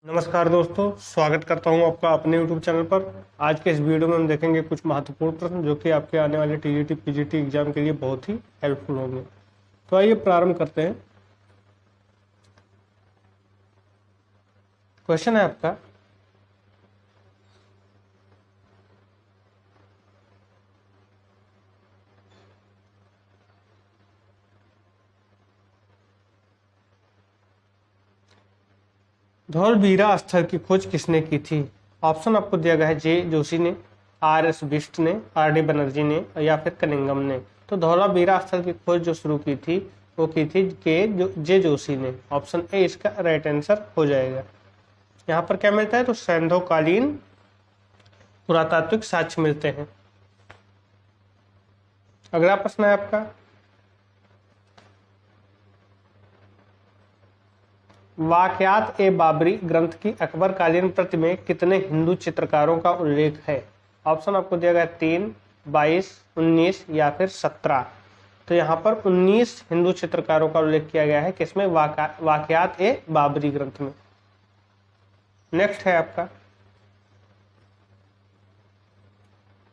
नमस्कार दोस्तों, स्वागत करता हूं आपका अपने YouTube चैनल पर। आज के इस वीडियो में हम देखेंगे कुछ महत्वपूर्ण प्रश्न जो कि आपके आने वाले टीजीटी पीजीटी एग्जाम के लिए बहुत ही हेल्पफुल होंगे। तो आइए प्रारंभ करते हैं। क्वेश्चन है आपका, धौलवीरा स्थल की खोज किसने की थी? ऑप्शन आपको दिया गया है जे जोशी ने, आर एस बिष्ट ने, आर डी बनर्जी ने या फिर कनिंगम ने। तो धौलावीरा स्थल की खोज जो शुरू की थी वो की थी जे जोशी ने। ऑप्शन ए इसका राइट आंसर हो जाएगा। यहाँ पर क्या मिलता है? तो सैंधवकालीन पुरातात्विक साक्ष्य मिलते हैं। अगला प्रश्न है आपका, वाकयात ए बाबरी ग्रंथ की अकबर कालीन प्रति में कितने हिंदू चित्रकारों का उल्लेख है? ऑप्शन आपको दिया गया 3, 22, 19 या फिर 17। तो यहाँ पर 19 हिंदू चित्रकारों का उल्लेख किया गया है। किसमें? वाकयात ए बाबरी ग्रंथ में। नेक्स्ट है आपका,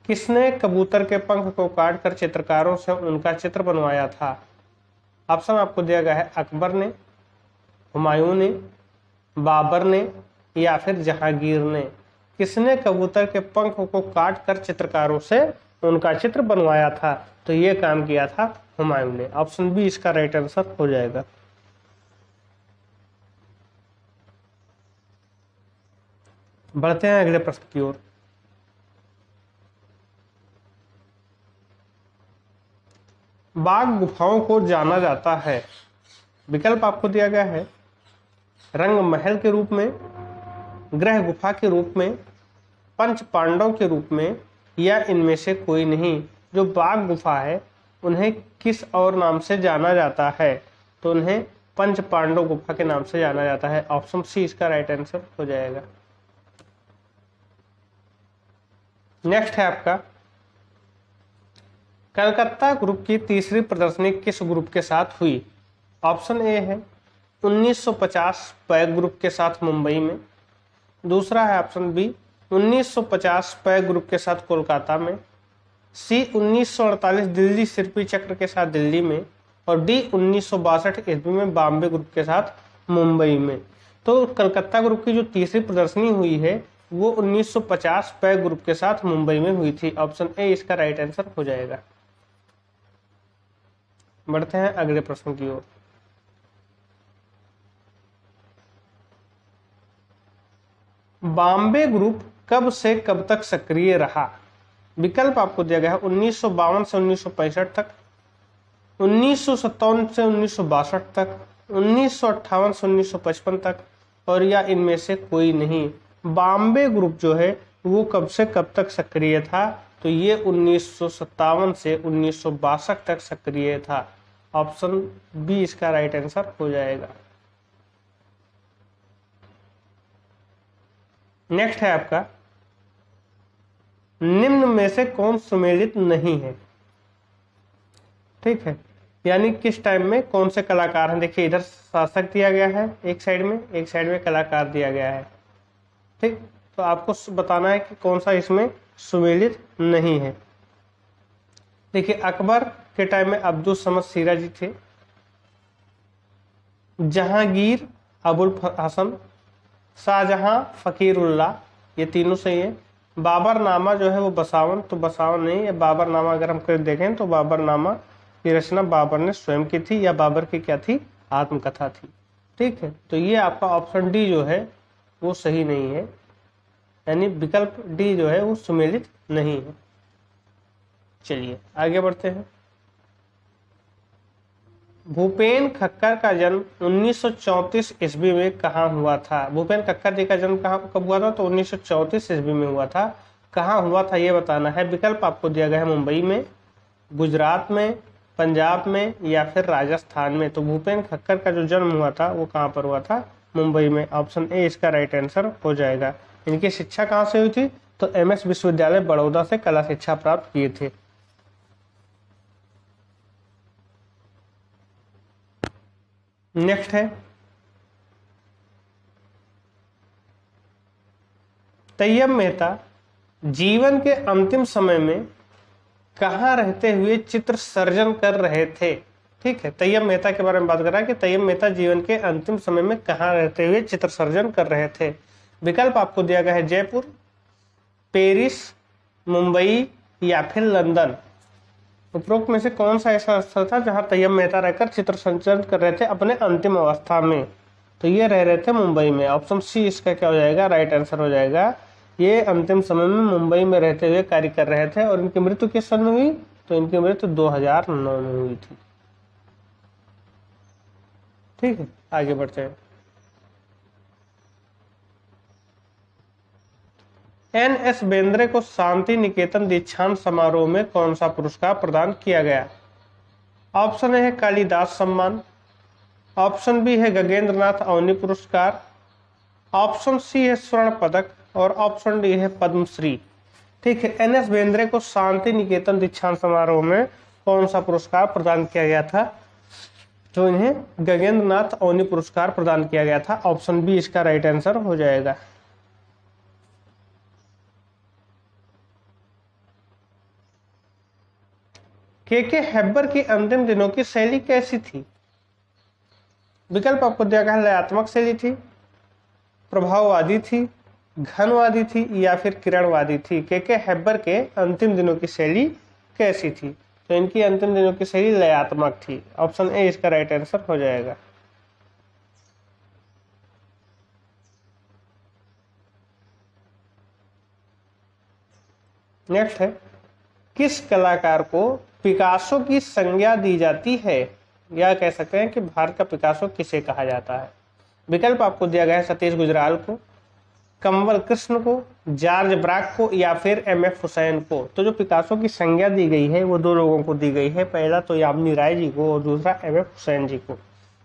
किसने कबूतर के पंख को काटकर चित्रकारों से उनका चित्र बनवाया था? ऑप्शन आपको दिया गया है अकबर ने, हुमायूं ने, बाबर ने या फिर जहांगीर ने। किसने कबूतर के पंख को काट कर चित्रकारों से उनका चित्र बनवाया था? तो ये काम किया था हुमायूं ने। ऑप्शन बी इसका राइट आंसर हो जाएगा। बढ़ते हैं अगले प्रश्न की ओर। बाघ गुफाओं को जाना जाता है, विकल्प आपको दिया गया है रंग महल के रूप में, ग्रह गुफा के रूप में, पंच पांडव के रूप में या इनमें से कोई नहीं। जो बाघ गुफा है उन्हें किस और नाम से जाना जाता है? तो उन्हें पंच पांडव गुफा के नाम से जाना जाता है। ऑप्शन सी इसका राइट आंसर हो जाएगा। नेक्स्ट है आपका, कलकत्ता ग्रुप की तीसरी प्रदर्शनी किस ग्रुप के साथ हुई? ऑप्शन ए है 1950 पैग ग्रुप के साथ मुंबई में। दूसरा है ऑप्शन बी 1950 पैग ग्रुप के साथ कोलकाता में। सी 1948 दिल्ली शिल्पी चक्र के साथ दिल्ली में। और डी 1962 ईस्वी में बॉम्बे ग्रुप के साथ मुंबई में। तो कलकत्ता ग्रुप की जो तीसरी प्रदर्शनी हुई है वो 1950 पैग ग्रुप के साथ मुंबई में हुई थी। ऑप्शन ए इसका राइट आंसर हो जाएगा। बढ़ते हैं अगले प्रश्न की ओर। बॉम्बे ग्रुप कब से कब तक सक्रिय रहा? विकल्प आपको दिया गया है 1952 से 1965 तक, 1957 से 1962 तक, 1958 से 1955 तक और या इनमें से कोई नहीं। बॉम्बे ग्रुप जो है वो कब से कब तक सक्रिय था? तो ये 1957 से 1962 तक सक्रिय था। ऑप्शन बी इसका राइट आंसर हो जाएगा। नेक्स्ट है आपका, निम्न में से कौन सुमेलित नहीं है? ठीक है, यानी किस टाइम में कौन से कलाकार हैं? देखिए इधर शासक दिया गया है एक साइड में, एक साइड में कलाकार दिया गया है। ठीक, तो आपको बताना है कि कौन सा इसमें सुमेलित नहीं है। देखिए अकबर के टाइम में अब्दुल समद सीरा जी थे, जहांगीर अबुल हसन, शाहजहां फकीरुल्लाह, ये तीनों सही है। बाबरनामा जो है वो बसावन, तो बसावन नहीं है। बाबरनामा अगर हम कर देखें तो बाबरनामा की रचना बाबर ने स्वयं की थी या बाबर की क्या थी? आत्मकथा थी। ठीक है, तो ये आपका ऑप्शन डी जो है वो सही नहीं है, यानी विकल्प डी जो है वो सुमेलित नहीं है। चलिए आगे बढ़ते हैं। भूपेन खक्कर का जन्म 1934 ईस्वी में कहाँ हुआ था? भूपेन खक्कर जी का जन्म कब हुआ था? तो 1934 ईस्वी में हुआ था। कहाँ हुआ था ये बताना है। विकल्प आपको दिया गया है मुंबई में, गुजरात में, पंजाब में या फिर राजस्थान में। तो भूपेन खक्कर का जो जन्म हुआ था वो कहाँ पर हुआ था? मुंबई में। ऑप्शन ए इसका राइट आंसर हो जाएगा। इनकी शिक्षा कहाँ से हुई थी? तो एमएस विश्वविद्यालय बड़ौदा से कला शिक्षा प्राप्त किए थे। नेक्स्ट है, तैयब मेहता जीवन के अंतिम समय में कहाँ रहते हुए चित्र सर्जन कर रहे थे। ठीक है, तैयब मेहता के बारे में बात कर रहा है कि तैयब मेहता जीवन के अंतिम समय में कहाँ रहते हुए चित्र सर्जन कर रहे थे। विकल्प आपको दिया गया है जयपुर, पेरिस, मुंबई या फिर लंदन। उपरोक्त में से कौन सा ऐसा स्थल था जहां तैयब मेहता रहकर चित्र संचरण कर रहे थे अपने अंतिम अवस्था में। तो ये रह रहे थे मुंबई में। ऑप्शन सी इसका क्या हो जाएगा, राइट आंसर हो जाएगा। ये अंतिम समय में मुंबई में रहते हुए कार्य कर रहे थे। और इनकी मृत्यु किस सन में हुई, तो इनकी मृत्यु 2009 में हुई थी। ठीक है, आगे बढ़ते हैं। एन.एस. बेंद्रे को शांति निकेतन दीक्षांत समारोह में कौन सा पुरस्कार प्रदान किया गया। ऑप्शन ए है कालिदास सम्मान, ऑप्शन बी है गगनेंद्र नाथ अवनी पुरस्कार, ऑप्शन सी है स्वर्ण पदक और ऑप्शन डी है पद्मश्री। ठीक है, एन.एस. बेंद्रे को शांति निकेतन दीक्षांत समारोह में कौन सा पुरस्कार प्रदान किया गया था, तो इन्हें गगनेंद्र नाथ अवनी पुरस्कार प्रदान किया गया था। ऑप्शन बी इसका राइट आंसर हो जाएगा। के हेब्बर की अंतिम दिनों की शैली कैसी थी। विकल्प आपको दिया गया है लयात्मक शैली थी, प्रभाववादी थी, घनवादी थी या फिर किरणवादी थी। के हेब्बर के अंतिम दिनों की शैली कैसी थी, तो इनकी अंतिम दिनों की शैली लयात्मक थी। ऑप्शन ए इसका राइट आंसर हो जाएगा। नेक्स्ट है, किस कलाकार को पिकासो की संज्ञा दी जाती है, या कह सकते हैं कि भारत का पिकासो किसे कहा जाता है। विकल्प आपको दिया गया है सतीश गुजराल को, कंवल कृष्ण को, जॉर्ज ब्राक को या फिर एम.एफ. हुसैन को। तो जो पिकासो की संज्ञा दी गई है वो दो लोगों को दी गई है, पहला तो यामिनी राय जी को और दूसरा एम.एफ. हुसैन जी को।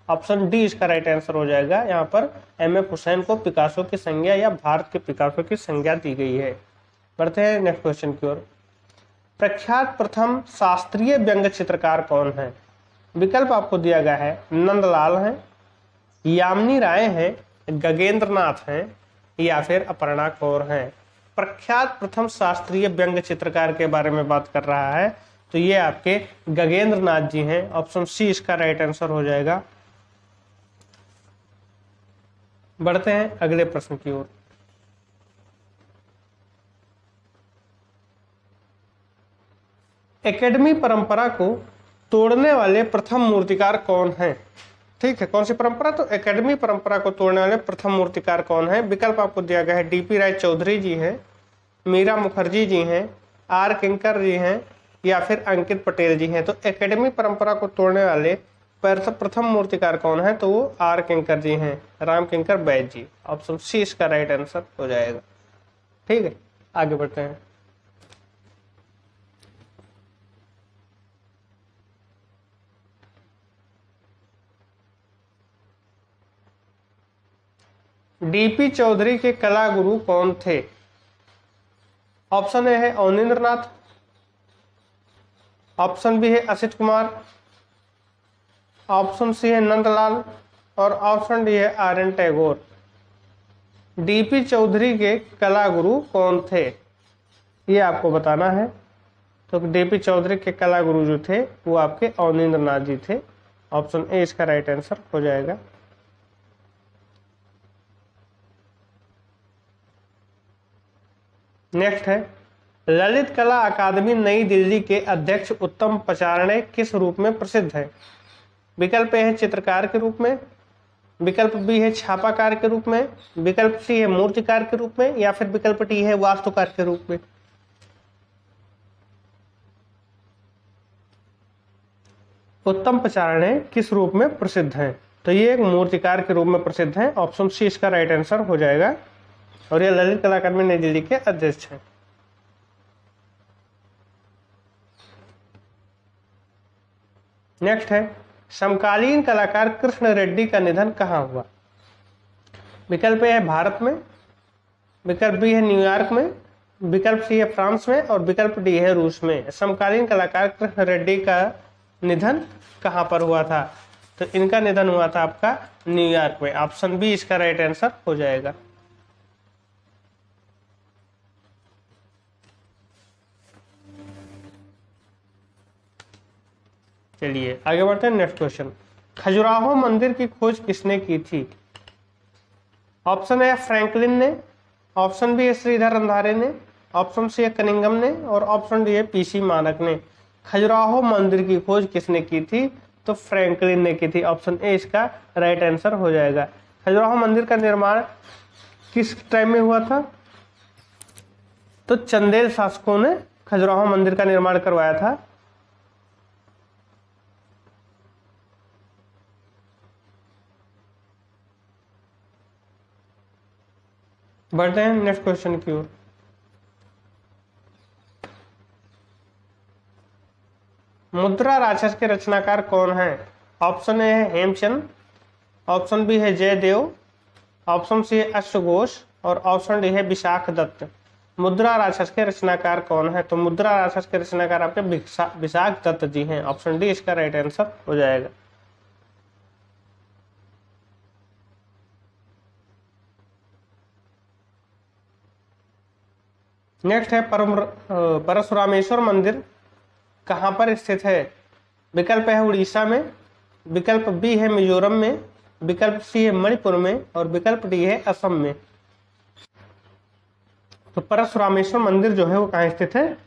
ऑप्शन डी इसका राइट आंसर हो जाएगा। यहाँ पर एम.एफ. हुसैन को पिकासो की संज्ञा या भारत के पिकासो की संज्ञा दी गई है। बढ़ते हैं नेक्स्ट क्वेश्चन की ओर। प्रख्यात प्रथम शास्त्रीय व्यंग्य चित्रकार कौन है। विकल्प आपको दिया गया है नंदलाल है, यामिनी राय है, गगनेंद्र नाथ है या फिर अपर्णा कौर है। प्रख्यात प्रथम शास्त्रीय व्यंग्य चित्रकार के बारे में बात कर रहा है, तो ये आपके गगनेंद्र नाथ जी हैं। ऑप्शन सी इसका राइट आंसर हो जाएगा। बढ़ते हैं अगले प्रश्न की ओर। एकेडमी परंपरा को तोड़ने वाले प्रथम मूर्तिकार कौन है। ठीक है, कौन सी परंपरा, तो एकेडमी परंपरा को तोड़ने वाले प्रथम मूर्तिकार कौन है। विकल्प आपको दिया गया है डीपी राय चौधरी जी हैं, मीरा मुखर्जी जी हैं, आर किंकर जी हैं या फिर अंकित पटेल जी हैं। तो एकेडमी परंपरा को तोड़ने वाले प्रथम मूर्तिकार कौन है, तो वो आर किंकर जी हैं, राम किंकर बैद जी। ऑप्शन सी इसका राइट आंसर हो जाएगा। ठीक है, आगे बढ़ते हैं। डीपी चौधरी के कला गुरु कौन थे। ऑप्शन ए है अवनींद्र नाथ, ऑप्शन बी है असित कुमार, ऑप्शन सी है नंदलाल और ऑप्शन डी है आर.एन. टैगोर। डीपी चौधरी के कला गुरु कौन थे, ये आपको बताना है। तो डीपी चौधरी के कला गुरु जो थे वो आपके अवनींद्र नाथ जी थे। ऑप्शन ए इसका राइट आंसर हो जाएगा। नेक्स्ट है, ललित कला अकादमी नई दिल्ली के अध्यक्ष उत्तम पचारणे किस रूप में प्रसिद्ध है। विकल्प ए है चित्रकार के रूप में, विकल्प बी है छापाकार के रूप में, विकल्प सी है मूर्तिकार के रूप में या फिर विकल्प डी है वास्तुकार के रूप में। उत्तम पचारणे किस रूप में प्रसिद्ध हैं, तो ये एक मूर्तिकार के रूप में प्रसिद्ध हैं। ऑप्शन सी इसका राइट आंसर हो जाएगा और ये ललित कला अकादमी नई दिल्ली के अध्यक्ष हैं। नेक्स्ट है, समकालीन कलाकार कृष्ण रेड्डी का निधन कहाँ हुआ। विकल्प ए है भारत में, विकल्प बी है न्यूयॉर्क में, विकल्प सी है फ्रांस में और विकल्प डी है रूस में। समकालीन कलाकार कृष्ण रेड्डी का निधन कहाँ पर हुआ था, तो इनका निधन हुआ था आपका न्यूयॉर्क में। ऑप्शन बी इसका राइट आंसर हो जाएगा। चलिए आगे बढ़ते हैं नेक्स्ट क्वेश्चन। खजुराहो मंदिर की खोज किसने की थी? ऑप्शन ए फ्रैंकलिन ने, ऑप्शन बी है श्रीधर अंधारे ने, ऑप्शन सी है कनिंगम ने और ऑप्शन डी है पीसी मानक ने। खजुराहो मंदिर की खोज किसने की थी? तो फ्रैंकलिन ने की थी। ऑप्शन ए इसका राइट आंसर हो जाएगा। खजुराहो मंदिर का निर्माण किस टाइम में हुआ था? तो चंदेल शासकों ने खजुराहो मंदिर का निर्माण करवाया था। बढ़ते हैं नेक्स्ट क्वेश्चन की ओर। मुद्रा राक्षस के रचनाकार कौन है? ऑप्शन ए है हेमचंद, ऑप्शन बी है जयदेव, ऑप्शन सी है अश्वघोष और ऑप्शन डी है विशाख दत्त। मुद्रा राक्षस के रचनाकार कौन है? तो मुद्रा राक्षस के रचनाकार आपके विशाख दत्त जी हैं। ऑप्शन डी इसका राइट आंसर हो जाएगा। नेक्स्ट है परशुरामेश्वर मंदिर कहां पर स्थित है? विकल्प है उड़ीसा में, विकल्प बी है मिजोरम में, विकल्प सी है मणिपुर में और विकल्प डी है असम में। तो परशुरामेश्वर मंदिर जो है वो कहां स्थित है?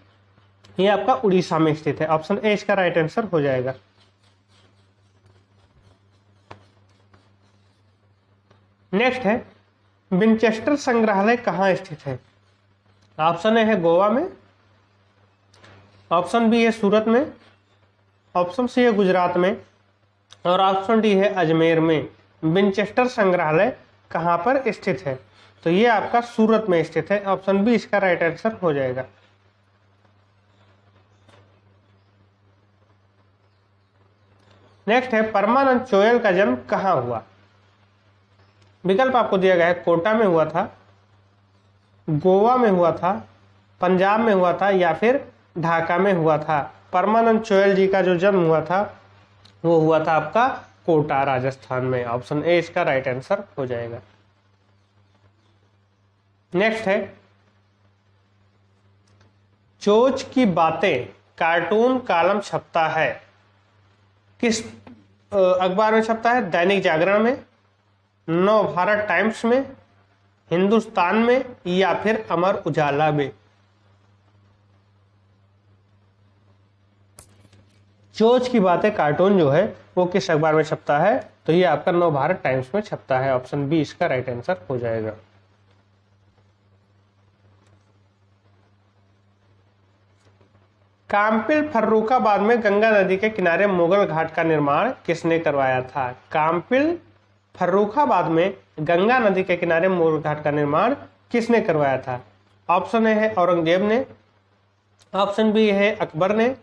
ये आपका उड़ीसा में स्थित है। ऑप्शन ए इसका राइट आंसर हो जाएगा। नेक्स्ट है विंचेस्टर संग्रहालय कहां स्थित है? ऑप्शन ए है गोवा में, ऑप्शन बी है सूरत में, ऑप्शन सी है गुजरात में और ऑप्शन डी है अजमेर में। विंचेस्टर संग्रहालय कहां पर स्थित है? तो ये आपका सूरत में स्थित है। ऑप्शन बी इसका राइट आंसर हो जाएगा। नेक्स्ट है परमानंद चोयल का जन्म कहां हुआ? विकल्प आपको दिया गया है कोटा में हुआ था, गोवा में हुआ था, पंजाब में हुआ था या फिर ढाका में हुआ था। परमानंद चोयल जी का जो जन्म हुआ था वो हुआ था आपका कोटा राजस्थान में। ऑप्शन ए इसका राइट आंसर हो जाएगा। नेक्स्ट है चोच की बातें कार्टून कॉलम छपता है किस अखबार में छपता है? दैनिक जागरण में, नव भारत टाइम्स में, हिंदुस्तान में या फिर अमर उजाला में। चोच की बातें कार्टून जो है वो किस अखबार में छपता है? तो ये आपका नव भारत टाइम्स में छपता है। ऑप्शन बी इसका राइट आंसर हो जाएगा। काम्पिल फर्रुखाबाद में गंगा नदी के किनारे मुगल घाट का निर्माण किसने करवाया था? काम्पिल फर्रुखाबाद में गंगा नदी के किनारे मुगल घाट का निर्माण किसने करवाया था? ऑप्शन ए है औरंगजेब ने, ऑप्शन बी है अकबर ने,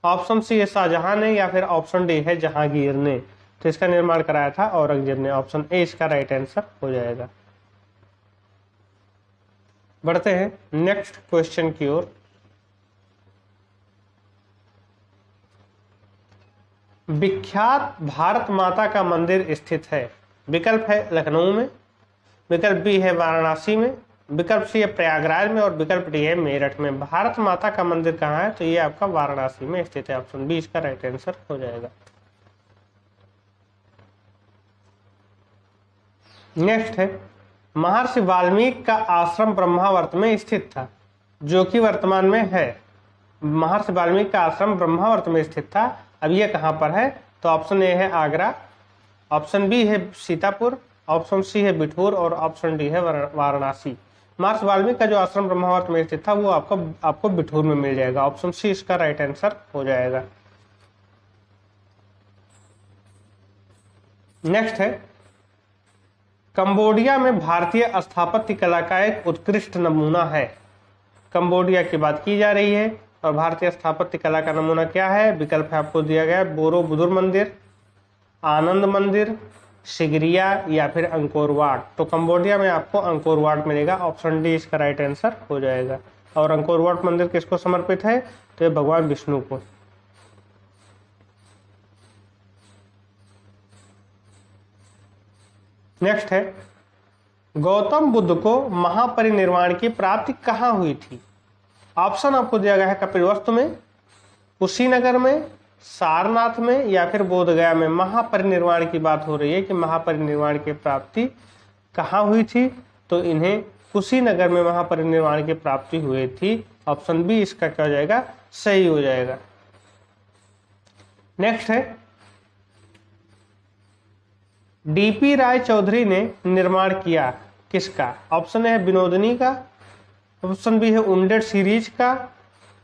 ऑप्शन सी है शाहजहां ने या फिर ऑप्शन डी है जहांगीर ने। तो इसका निर्माण कराया था औरंगजेब ने। ऑप्शन ए इसका राइट आंसर हो जाएगा। बढ़ते हैं नेक्स्ट क्वेश्चन की ओर। विख्यात भारत माता का मंदिर स्थित है। विकल्प है लखनऊ में, विकल्प बी है वाराणसी में, विकल्प सी है प्रयागराज में और विकल्प डी है मेरठ में। भारत माता का मंदिर कहाँ है? तो ये आपका वाराणसी में स्थित है। ऑप्शन बी इसका राइट आंसर हो जाएगा। नेक्स्ट है महर्षि वाल्मीकि का आश्रम ब्रह्मावर्त में स्थित था जो कि वर्तमान में है। महर्षि वाल्मीकि का आश्रम ब्रह्मावर्त में स्थित था, अब ये कहां पर है? तो ऑप्शन ए है आगरा, ऑप्शन बी है सीतापुर, ऑप्शन सी है बिठूर और ऑप्शन डी है वाराणसी। महर्षि वाल्मीकि का जो आश्रम ब्रह्मावर्त में स्थित था वो आपको बिठूर में मिल जाएगा। ऑप्शन सी इसका राइट आंसर हो जाएगा। नेक्स्ट है कंबोडिया में भारतीय स्थापत्य कला का एक उत्कृष्ट नमूना है। कंबोडिया की बात की जा रही है और भारतीय स्थापत्य कला का नमूना क्या है? विकल्प है आपको दिया गया है बोरोबुदुर मंदिर, आनंद मंदिर, सिगरिया या फिर अंकोर वाट। तो कंबोडिया में आपको अंकोर वाट मिलेगा। ऑप्शन डी इसका राइट आंसर हो जाएगा। और अंकोर वाट मंदिर किसको समर्पित है? तो ये भगवान विष्णु को। नेक्स्ट है गौतम बुद्ध को महापरिनिर्वाण की प्राप्ति कहां हुई थी? ऑप्शन आपको दिया गया है कपिलवस्तु में, कुशीनगर में, सारनाथ में या फिर बोधगया में महापरिनिर्वाण की बात हो रही है कि महापरिनिर्वाण की प्राप्ति कहाँ हुई थी, तो इन्हें कुशीनगर में महापरिनिर्वाण की प्राप्ति हुई थी। ऑप्शन बी इसका क्या हो जाएगा, सही हो जाएगा। नेक्स्ट है, डीपी राय चौधरी ने निर्माण किया किसका? ऑप्शन है विनोदिनी का, ऑप्शन बी है उमडेट सीरीज का,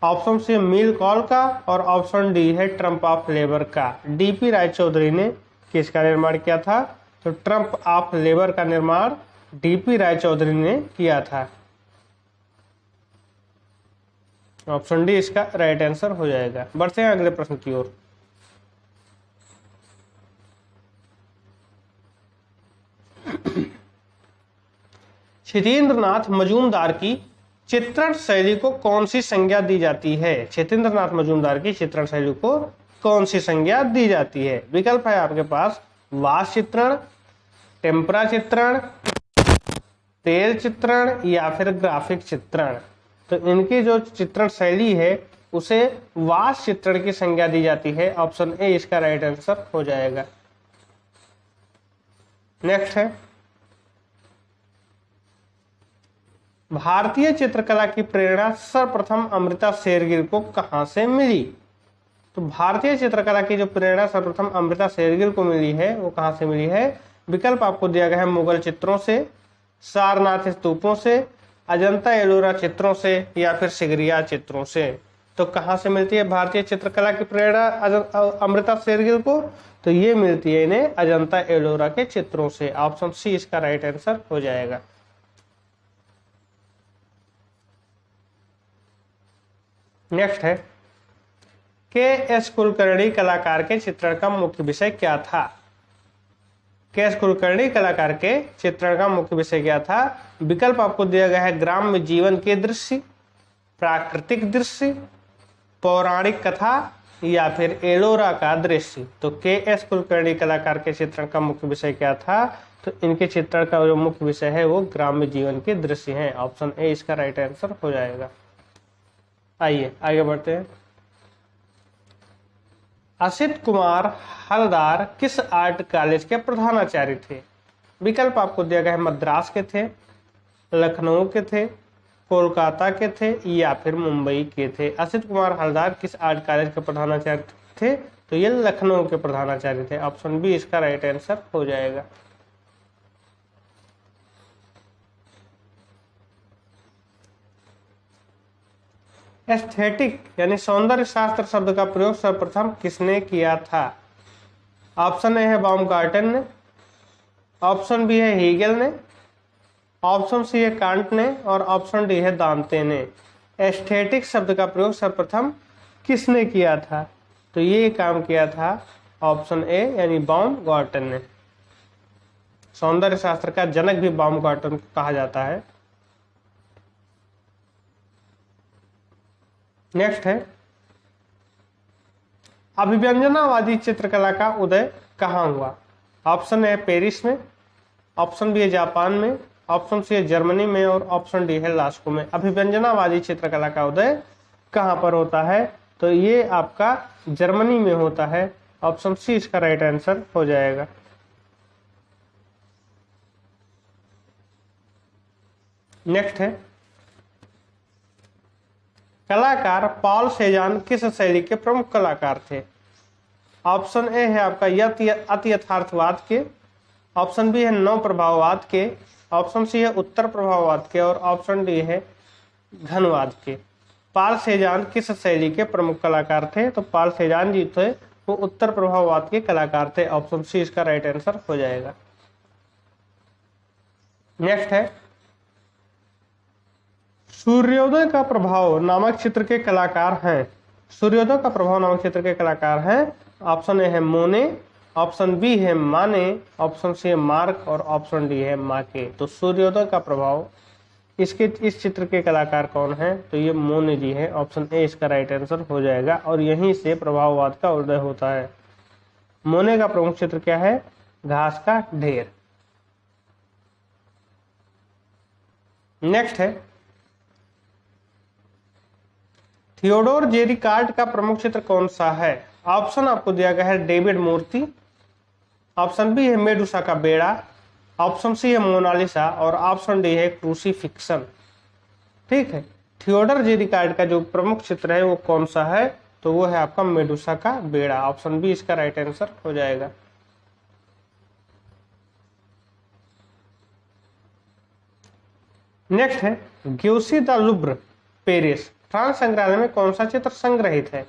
ऑप्शन सी है मिल कॉल का, और ऑप्शन डी है ट्रम्प ऑफ लेबर का। डीपी राय चौधरी ने किसका निर्माण किया था? तो ट्रम्प ऑफ लेबर का निर्माण डीपी राय चौधरी ने किया था। ऑप्शन डी इसका राइट आंसर हो जाएगा। बढ़ते हैं अगले प्रश्न की ओर। क्षितेंद्रनाथ मजूमदार की चित्रण शैली को कौन सी संज्ञा दी जाती है? क्षितेंद्रनाथ मजूमदार की चित्रण शैली को कौन सी संज्ञा दी जाती है? विकल्प है आपके पास वास चित्रण, टेम्परा चित्रण, तेल चित्रण या फिर ग्राफिक चित्रण। तो इनकी जो चित्रण शैली है उसे वास चित्रण की संज्ञा दी जाती है। ऑप्शन ए इसका राइट आंसर हो जाएगा। नेक्स्ट है, भारतीय चित्रकला की प्रेरणा सर्वप्रथम अमृता शेरगिल को कहां से मिली? तो भारतीय चित्रकला की जो प्रेरणा सर्वप्रथम अमृता शेरगिल को मिली है वो कहां से मिली है? विकल्प आपको दिया गया है मुगल चित्रों से, सारनाथ स्तूपों से, अजंता एलोरा चित्रों से या फिर सिगरिया चित्रों से। तो कहां से मिलती है भारतीय चित्रकला की प्रेरणा अमृता शेरगिल को? तो ये मिलती है इन्हें अजंता एलोरा के चित्रों से। ऑप्शन सी इसका राइट आंसर हो जाएगा। नेक्स्ट है, के एस कुलकर्णी कलाकार के चित्रण का मुख्य विषय क्या था? के एस कुलकर्णी कलाकार के चित्रण का मुख्य विषय क्या था? विकल्प आपको दिया गया है ग्राम्य जीवन के दृश्य, प्राकृतिक दृश्य, पौराणिक कथा या फिर एलोरा का दृश्य। तो के एस कुलकर्णी कलाकार के चित्रण का मुख्य विषय क्या था? तो इनके चित्रण का जो मुख्य विषय है वो ग्राम्य जीवन के दृश्य हैं। ऑप्शन ए इसका राइट आंसर हो जाएगा। आइए आगे बढ़ते हैं। असित कुमार हलदार किस आर्ट कॉलेज के प्रधानाचार्य थे? विकल्प आपको दिया गया है मद्रास के थे, लखनऊ के थे, कोलकाता के थे या फिर मुंबई के थे। असित कुमार हलदार किस आर्ट कॉलेज के प्रधानाचार्य थे? तो ये लखनऊ के प्रधानाचार्य थे। ऑप्शन बी इसका राइट आंसर हो जाएगा। एस्थेटिक यानी सौंदर्य शास्त्र शब्द का प्रयोग सर्वप्रथम किसने किया था? ऑप्शन ए है बाउमगार्टन ने, ऑप्शन बी है हीगेल ने, ऑप्शन सी है कांट ने और ऑप्शन डी है दांते ने। एस्थेटिक शब्द का प्रयोग सर्वप्रथम किसने किया था? तो ये काम किया था ऑप्शन ए यानी बाउमगार्टन ने। सौंदर्य शास्त्र का जनक भी बाउमगार्टन को कहा जाता है। नेक्स्ट है, अभिव्यंजनावादी चित्रकला का उदय कहाँ हुआ? ऑप्शन ए पेरिस में, ऑप्शन बी है जापान में, ऑप्शन सी है जर्मनी में और ऑप्शन डी है लास्को में। अभिव्यंजनावादी चित्रकला का उदय कहाँ पर होता है? तो ये आपका जर्मनी में होता है। ऑप्शन सी इसका राइट आंसर हो जाएगा। नेक्स्ट है, कलाकार पॉल सेजान किस शैली के प्रमुख कलाकार थे? ऑप्शन ए है आपका अति यथार्थवाद के, ऑप्शन बी है नव प्रभाववाद के, ऑप्शन सी है उत्तर प्रभाववाद के और ऑप्शन डी है घनवाद के। पॉल सेजान किस शैली के प्रमुख कलाकार थे? तो पॉल सेजान जी थे वो उत्तर प्रभाववाद के कलाकार थे। ऑप्शन सी इसका राइट आंसर हो जाएगा। नेक्स्ट है, सूर्योदय का प्रभाव नामक चित्र के कलाकार हैं। सूर्योदय का प्रभाव नामक चित्र के कलाकार हैं। ऑप्शन ए है मोने, ऑप्शन बी है माने, ऑप्शन सी है मार्क और ऑप्शन डी है माके। तो सूर्योदय का प्रभाव इस चित्र के कलाकार कौन हैं? तो ये मोने जी हैं। ऑप्शन ए इसका राइट आंसर हो जाएगा और यहीं से प्रभाववाद का उदय होता है। मोने का प्रमुख चित्र क्या है? घास का ढेर। नेक्स्ट है, थियोडोर जेरिकार्ड का प्रमुख चित्र कौन सा है? ऑप्शन आपको दिया गया है डेविड मूर्ति, ऑप्शन बी है मेडुसा का बेड़ा, ऑप्शन सी है मोनालिसा और ऑप्शन डी है क्रूसीफिक्सन। ठीक है, थियोडर जेरिकार्ड का जो प्रमुख चित्र है वो कौन सा है, तो वो है आपका मेडुसा का बेड़ा। ऑप्शन बी इसका राइट आंसर हो जाएगा। नेक्स्ट है ग्यूसी द लुब्र पेरिस, फ्रांस संग्रहालय में कौन सा चित्र संग्रहित है।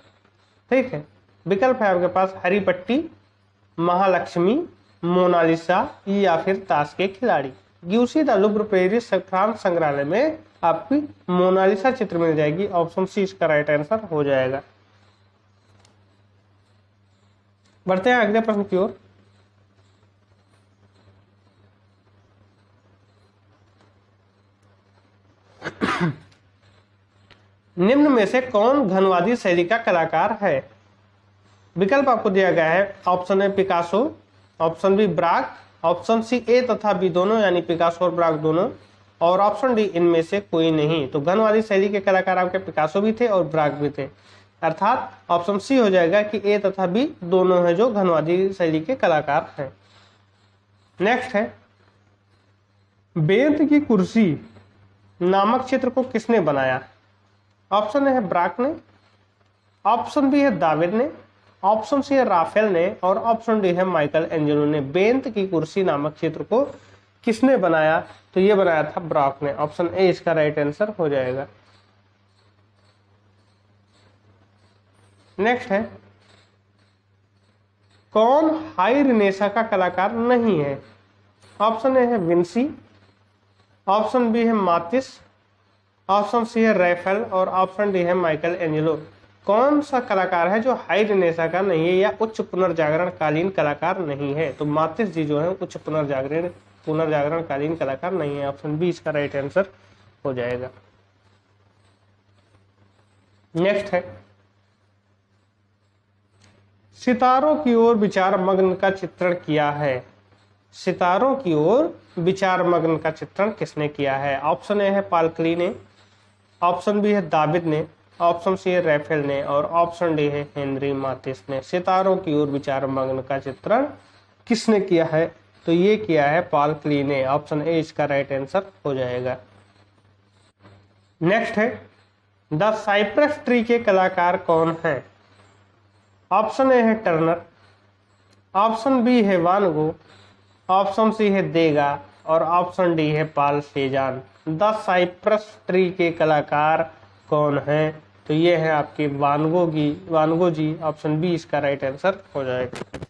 ठीक है, विकल्प है आपके पास हरी पट्टी, महालक्ष्मी, मोनालिसा या फिर ताश के खिलाड़ी। ग्यूसी द लुब्र पेरिस फ्रांस संग्रहालय में आपकी मोनालिसा चित्र मिल जाएगी। ऑप्शन सी इसका राइट आंसर हो जाएगा। बढ़ते हैं अगले प्रश्न की ओर। निम्न में से कौन घनवादी शैली का कलाकार है। विकल्प आपको दिया गया है, option A Picasso, option B Braque, option C A तथा बी दोनों यानी पिकासो और ब्राक दोनों, और ऑप्शन डी इनमें से कोई नहीं। तो घनवादी शैली के कलाकार आपके पिकासो भी थे और ब्राक भी थे, अर्थात ऑप्शन सी हो जाएगा कि ए तथा बी दोनों है जो घनवादी शैली के कलाकार हैं। नेक्स्ट है बेंत की कुर्सी नामक चित्र को किसने बनाया। ऑप्शन ए है ब्राक ने, ऑप्शन बी है दाविद ने, ऑप्शन सी है राफेल ने और ऑप्शन डी है माइकल एंजेलो ने। बेंत की कुर्सी नामक चित्र को किसने बनाया, तो ये बनाया था ब्राक ने। ऑप्शन ए इसका राइट आंसर हो जाएगा। नेक्स्ट है कौन हाई रिनेसा का कलाकार नहीं है। ऑप्शन ए है विंसी, ऑप्शन बी है मातिस, ऑप्शन सी है राफेल और ऑप्शन डी है माइकल एंजेलो। कौन सा कलाकार है जो हाई रिनेसा का नहीं है या उच्च पुनर्जागरण कालीन कलाकार नहीं है, तो मातिस जी जो है उच्च पुनर्जागरण कालीन कलाकार नहीं है। ऑप्शन बी इसका राइट आंसर हो जाएगा। नेक्स्ट है सितारों की ओर विचार मग्न का चित्रण किया है। सितारों की ओर विचार मग्न का चित्रण किसने किया है। ऑप्शन ए है पाल क्ली ने, ऑप्शन बी है दाविद ने, ऑप्शन सी है राफेल ने और ऑप्शन डी है हेनरी मातिस ने। सितारों की ओर विचार मग्न का चित्रण किसने किया है, तो ये किया है पाल क्ली ने। ऑप्शन ए इसका राइट आंसर हो जाएगा। नेक्स्ट है द साइप्रस ट्री के कलाकार कौन है। ऑप्शन ए है टर्नर, ऑप्शन बी है वान गो, ऑप्शन सी है देगा और ऑप्शन डी है पाल सेजान। द साइप्रस ट्री के कलाकार कौन है, तो ये है आपके वानगो जी। ऑप्शन बी इसका राइट आंसर हो जाएगा।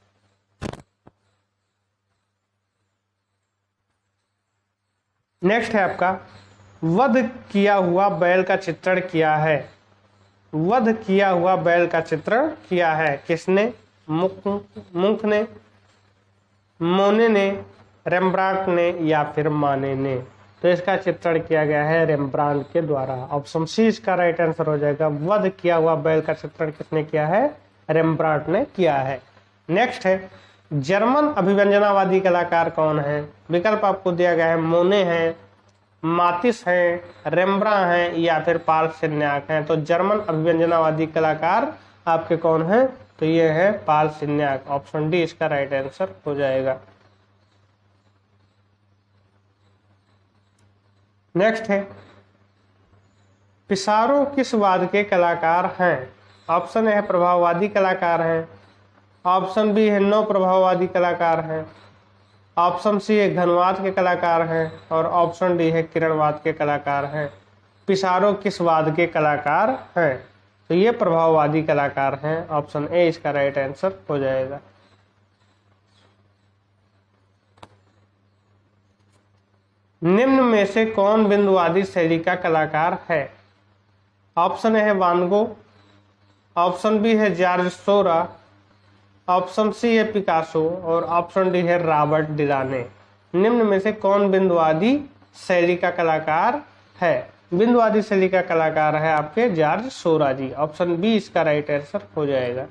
नेक्स्ट है आपका वध किया हुआ बैल का चित्रण किया है। वध किया हुआ बैल का चित्रण किया है किसने। मुंख ने, मोने ने, रेम्ब्रांट ने या फिर माने ने। तो इसका चित्रण किया गया है रेम्ब्रांट के द्वारा। ऑप्शन सी इसका राइट आंसर हो जाएगा। वध किया हुआ बैल का चित्रण किसने किया है, रेम्ब्रांट ने किया है। नेक्स्ट है जर्मन अभिव्यंजनावादी कलाकार कौन है। विकल्प आपको दिया गया है, मोने हैं, मातिस हैं, रेम्ब्रा हैं या फिर पाल सिन्याक हैं। तो जर्मन अभिव्यंजनावादी कलाकार आपके कौन हैं, तो ये है पाल सिन्याक। ऑप्शन डी इसका राइट आंसर हो जाएगा। नेक्स्ट है पिसारो किस वाद के कलाकार हैं। ऑप्शन ए है प्रभाववादी कलाकार हैं, ऑप्शन बी है नव प्रभाववादी कलाकार हैं, ऑप्शन सी है घनवाद के कलाकार हैं और ऑप्शन डी है किरणवाद के कलाकार हैं। पिसारो किस वाद के कलाकार हैं, तो ये प्रभाववादी कलाकार हैं। ऑप्शन ए इसका राइट आंसर हो जाएगा। निम्न में से कौन बिंदुवादी शैली का कलाकार है। ऑप्शन ए है वानगो, ऑप्शन बी है जॉर्ज सोरा, ऑप्शन सी है पिकासो और ऑप्शन डी है रॉबर्ट डिलाने। निम्न में से कौन बिंदुवादी शैली का कलाकार है। बिंदुवादी शैली का कलाकार है आपके जॉर्ज सोरा जी। ऑप्शन बी इसका राइट आंसर हो जाएगा।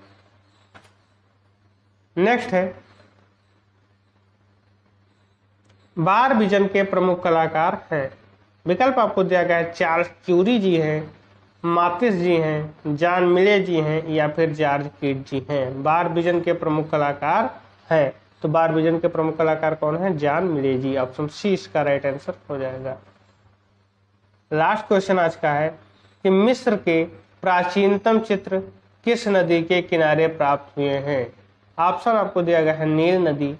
नेक्स्ट है बार विजन के प्रमुख कलाकार हैं। विकल्प आपको दिया गया है, चार्ल्स क्यूरी जी हैं, मातिस जी हैं, जॉन मिले जी हैं या फिर जॉर्ज कीट जी हैं। बारबिजन के प्रमुख कलाकार हैं, तो बारबिजन के प्रमुख कलाकार कौन है? जॉन मिले जी। ऑप्शन सी इसका राइट आंसर हो जाएगा। लास्ट क्वेश्चन आज का है कि मिस्र के प्राचीनतम चित्र किस नदी के किनारे प्राप्त हुए हैं? ऑप्शन आपको दिया गया है नील नदी,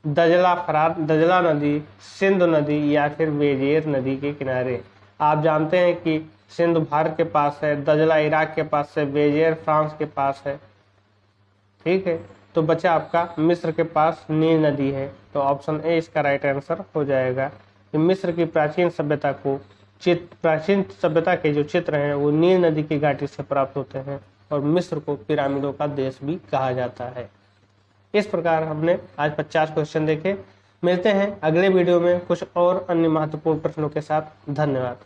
दजला नदी, सिंधु नदी या फिर वेजेर नदी के किनारे। आप जानते हैं कि सिंधु भारत के पास है, दजला इराक के पास है, वेजेर फ्रांस के पास है। ठीक है, तो बचा आपका मिस्र के पास नील नदी है, तो ऑप्शन ए इसका राइट आंसर हो जाएगा कि मिस्र की प्राचीन सभ्यता के जो चित्र हैं वो नील नदी की घाटी से प्राप्त होते हैं और मिस्र को पिरामिडों का देश भी कहा जाता है। इस प्रकार हमने आज 50 क्वेश्चन देखे। मिलते हैं अगले वीडियो में कुछ और अन्य महत्वपूर्ण प्रश्नों के साथ। धन्यवाद।